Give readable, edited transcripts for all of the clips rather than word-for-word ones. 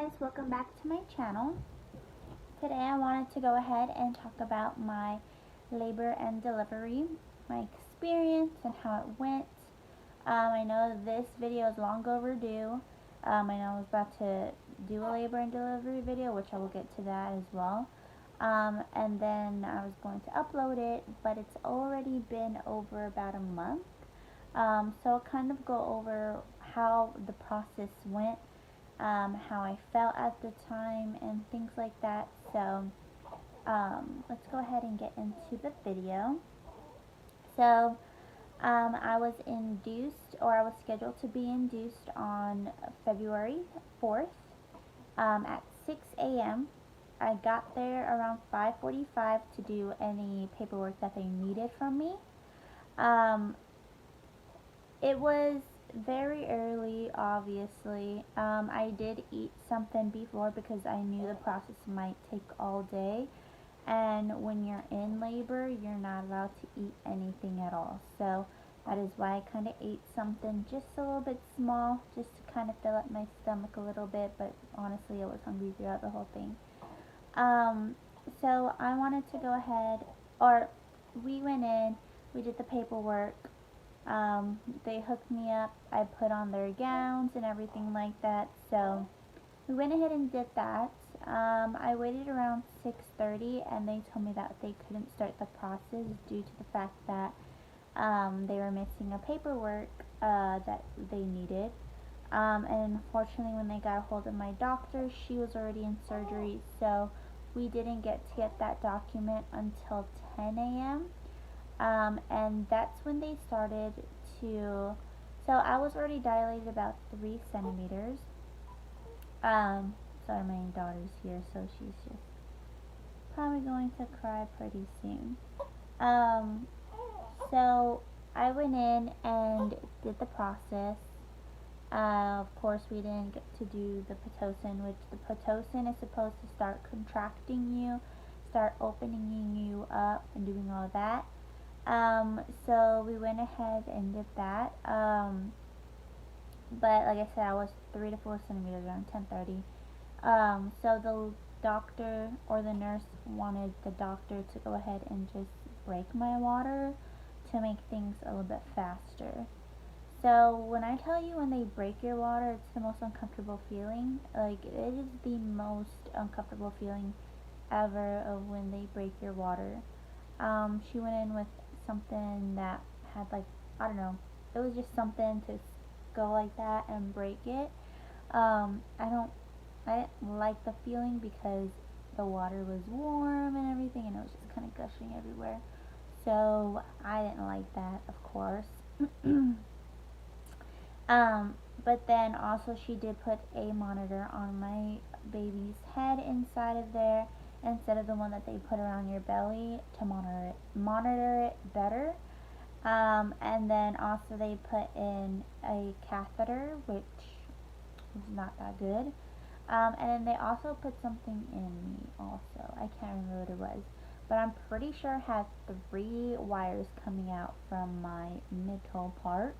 guys, welcome back to my channel. Today I wanted to go ahead and talk about my labor and delivery, my experience and how it went. I know this video is long overdue. I know I was about to do a labor and delivery video, which I will get to that as well. And then I was going to upload it, but it's already been over about a month. So I'll kind of go over how the process went, how I felt at the time, and things like that. So let's go ahead and get into the video. So I was induced, or I was scheduled to be induced on February 4th at 6 a.m. I got there around 5:45 to do any paperwork that they needed from me. Um, It was very early, obviously. I did eat something before because I knew the process might take all day. And when you're in labor, you're not allowed to eat anything at all. So that is why I kind of ate something just a little bit small, just to kind of fill up my stomach a little bit. But honestly, I was hungry throughout the whole thing. Um, so I wanted to go ahead, or we went in, we did the paperwork. They hooked me up. I put on their gowns and everything like that. So we went ahead and did that. I waited around 6:30, and they told me that they couldn't start the process due to the fact that they were missing a paperwork that they needed. And unfortunately, when they got a hold of my doctor, she was already in surgery, so we didn't get to get that document until 10 a.m. And that's when they started to, so I was already dilated about 3 centimeters. Sorry, my daughter's here, so she's just probably going to cry pretty soon. Um, so I went in and did the process. Of course, we didn't get to do the Pitocin, which the Pitocin is supposed to start contracting you, start opening you up, and doing all that. So we went ahead and did that. But like I said, I was 3 to 4 centimeters around 10:30. So the doctor or the nurse wanted the doctor to go ahead and just break my water to make things a little bit faster. So when I tell you when they break your water, it's the most uncomfortable feeling. Like, it is the most uncomfortable feeling ever of when they break your water. She went in with something that had, like, I don't know, it was just something to go like that and break it. I didn't like the feeling because the water was warm and everything, and it was just kind of gushing everywhere. So I didn't like that, of course. But then also she did put a monitor on my baby's head inside of there, instead of the one that they put around your belly to monitor it better. And then also they put in a catheter, which was not that good. And then they also put something in me also. I can't remember what it was. But I'm pretty sure it had 3 wires coming out from my middle part,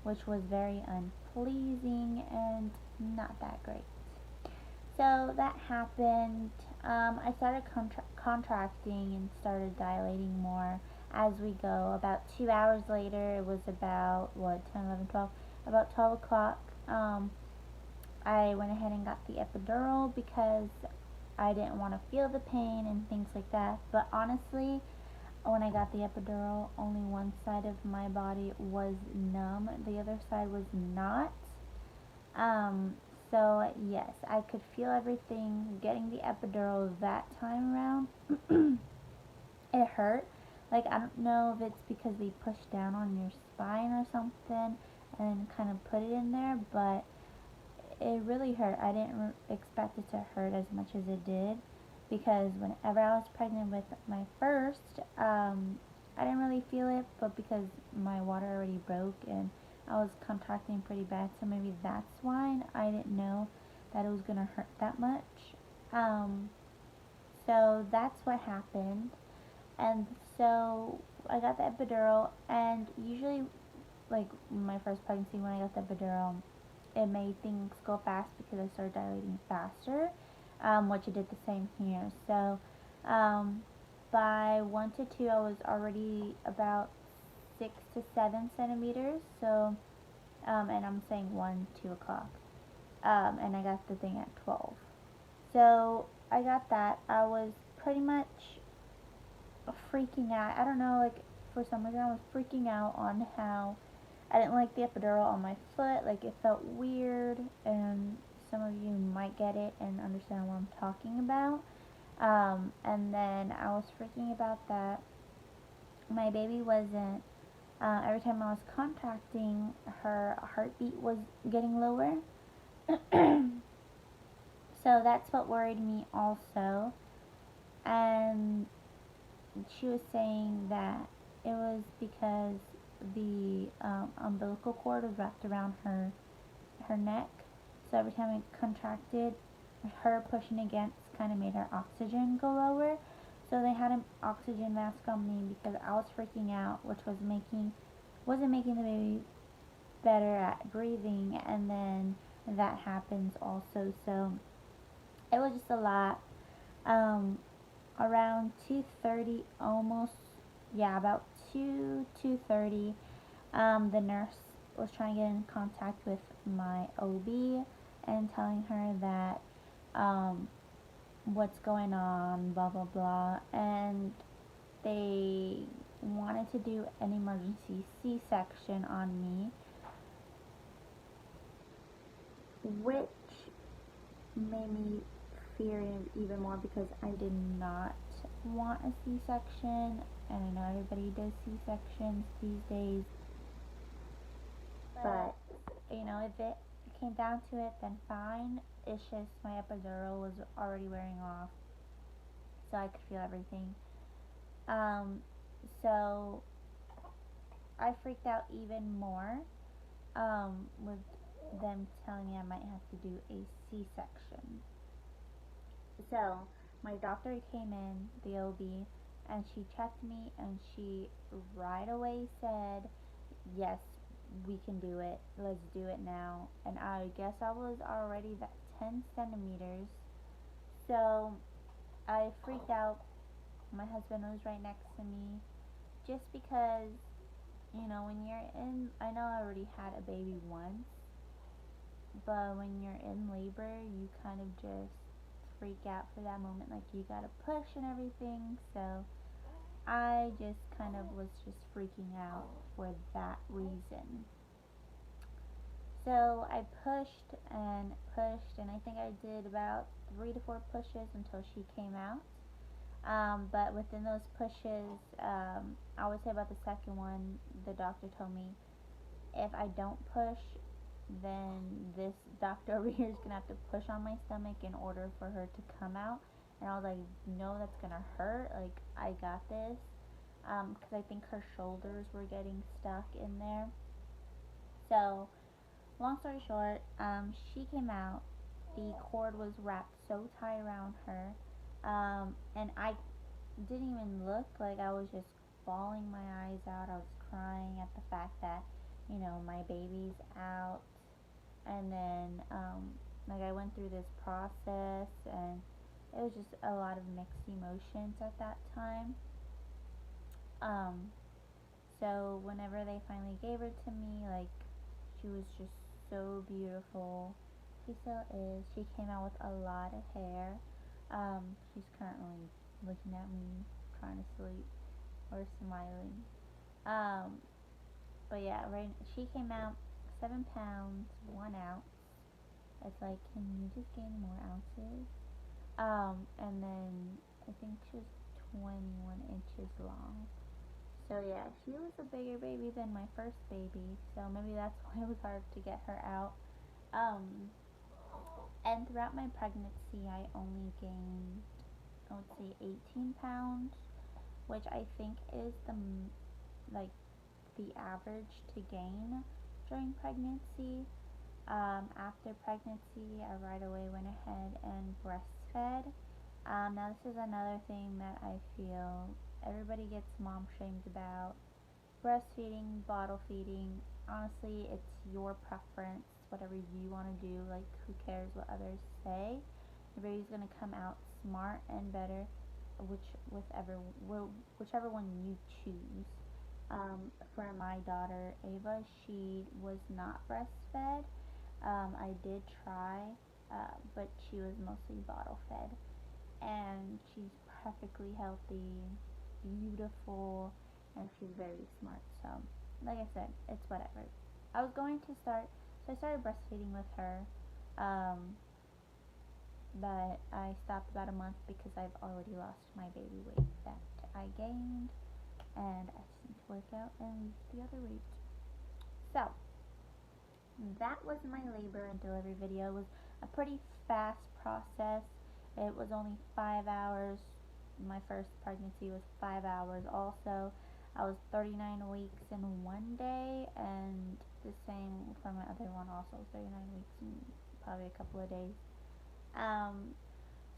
which was very unpleasing and not that great. So that happened. I started contracting and started dilating more as we go. About 2 hours later, it was about, what, 10, 11, 12? About 12 o'clock. I went ahead and got the epidural because I didn't want to feel the pain and things like that. But honestly, when I got the epidural, only one side of my body was numb, the other side was not. Um, so yes, I could feel everything getting the epidural that time around. It hurt. Like, I don't know if it's because they pushed down on your spine or something and kind of put it in there, but it really hurt. I didn't expect it to hurt as much as it did, because whenever I was pregnant with my first, I didn't really feel it, but because my water already broke and I was contracting pretty bad, so maybe that's why I didn't know that it was gonna hurt that much. Um, so that's what happened, and so I got the epidural, and usually, like, my first pregnancy, when I got the epidural, it made things go fast because I started dilating faster, which it did the same here. So um, by 1 to 2, I was already about 6 to 7 centimeters. So and I'm saying 1, 2 o'clock. And I got the thing at 12. So I got that. I was pretty much freaking out. I don't know, like for some reason I was freaking out on how I didn't like the epidural on my foot. Like it felt weird, and some of you might get it and understand what I'm talking about. And then I was freaking about that. My baby wasn't. Every time I was contracting, her heartbeat was getting lower. So that's what worried me also. And she was saying that it was because the umbilical cord was wrapped around her neck. So every time it contracted, her pushing against kind of made her oxygen go lower. So they had an oxygen mask on me because I was freaking out, which wasn't making the baby better at breathing, and then that happens also. So it was just a lot. Um, Around 2:30, almost, yeah, about 2:30, the nurse was trying to get in contact with my OB and telling her that what's going on, blah blah blah, and they wanted to do an emergency C-section on me, which made me fear it even more because I did not want a C-section, and I know everybody does C-sections these days, but if it came down to it, then fine. It's just my epidural was already wearing off, so I could feel everything. Um, so I freaked out even more with them telling me I might have to do a C-section. So my doctor came in, the OB, and she checked me, and she right away said, "Yes, we can do it. Let's do it now." And I guess I was already that 10 centimeters. So I freaked out. My husband was right next to me just because, when you're in, I know I already had a baby once, but when you're in labor, you kind of just freak out for that moment. Like you gotta push and everything. So I just kind of was just freaking out for that reason. So I pushed, and I think I did about 3 to 4 pushes until she came out. But within those pushes, I would say about the second one, the doctor told me if I don't push, then this doctor over here is gonna have to push on my stomach in order for her to come out. And I was like, no, that's gonna hurt. Like, I got this. Because I think her shoulders were getting stuck in there. So, long story short, she came out. The cord was wrapped so tight around her. And I didn't even look. Like, I was just bawling my eyes out. I was crying at the fact that, my baby's out. And then, like, I went through this process, and it was just a lot of mixed emotions at that time. Um, so whenever they finally gave her to me, like, she was just so beautiful. She still is. She came out with a lot of hair. She's currently looking at me, trying to sleep or smiling. Um, but yeah, right. She came out 7 pounds, 1 ounce. It's like, can you just gain more ounces? And then I think she was 21 inches long. So yeah, she was a bigger baby than my first baby. So maybe that's why it was hard to get her out. Um, and throughout my pregnancy, I only gained, I would say, 18 pounds, which I think is like the average to gain during pregnancy. After pregnancy, I right away went ahead and breastfed. Now, this is another thing that I feel everybody gets mom shamed about. Breastfeeding, bottle feeding, honestly, it's your preference whatever you want to do. Like, who cares what others say? Your baby's gonna come out smart and better, whichever one you choose. For my daughter Ava, she was not breastfed. I did try, but she was mostly bottle fed, and she's perfectly healthy, beautiful, and she's very smart. So, like I said, it's whatever. I was going to start, so I started breastfeeding with her, um, but I stopped about a month because I've already lost my baby weight that I gained, and I just need to work out and lose the other weight. So, that was my labor and delivery video. It was a pretty fast process. It was only 5 hours. My first pregnancy was 5 hours also. I was 39 weeks in one day, and the same for my other one also, 39 weeks in probably a couple of days.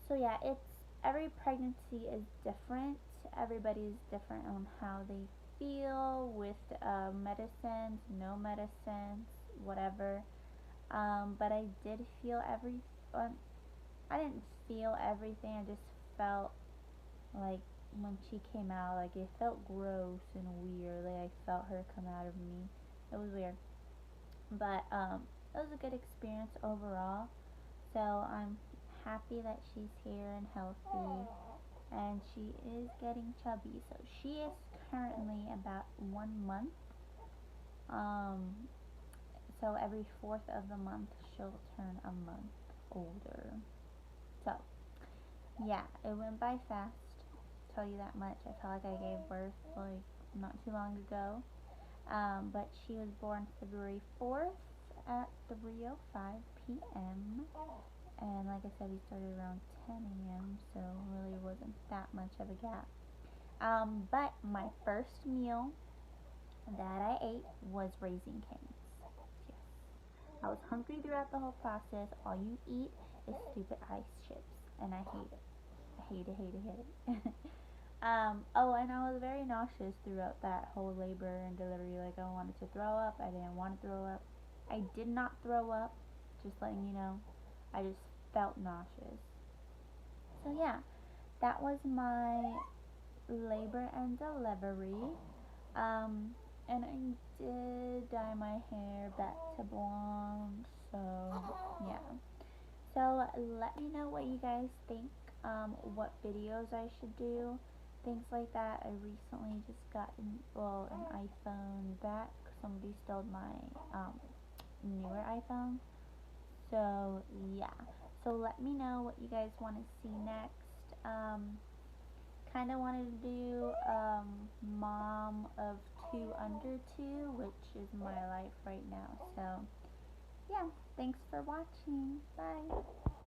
So yeah, every pregnancy is different. Everybody's different on how they feel with medicines, no medicines, whatever. But I did feel I didn't feel everything. I just felt like when she came out, like it felt gross and weird. Like I felt her come out of me. It was weird, but it was a good experience overall. So I'm happy that she's here and healthy, and she is getting chubby. So she is currently about 1 month. Um, so every fourth of the month she'll turn a month older. So yeah, it went by fast. Tell you that much. I felt like I gave birth like not too long ago. But she was born February 4th at 3:05 p.m. And like I said, we started around 10 a.m. So really wasn't that much of a gap. But my first meal that I ate was Raising Cane's. Yes. I was hungry throughout the whole process. All you eat is stupid ice chips, and I hate it. I hate it, hate it, hate it. Oh, and I was very nauseous throughout that whole labor and delivery. Like, I wanted to throw up. I didn't want to throw up. I did not throw up, just letting you know. I just felt nauseous. So, yeah, that was my labor and delivery. Um, and I did dye my hair back to blonde. So, yeah. So let me know what you guys think, what videos I should do, things like that. I recently just got an iPhone back. Somebody stole my newer iPhone. So yeah. So let me know what you guys want to see next. Kind of wanted to do mom of two under two, which is my life right now. So yeah, thanks for watching. Bye.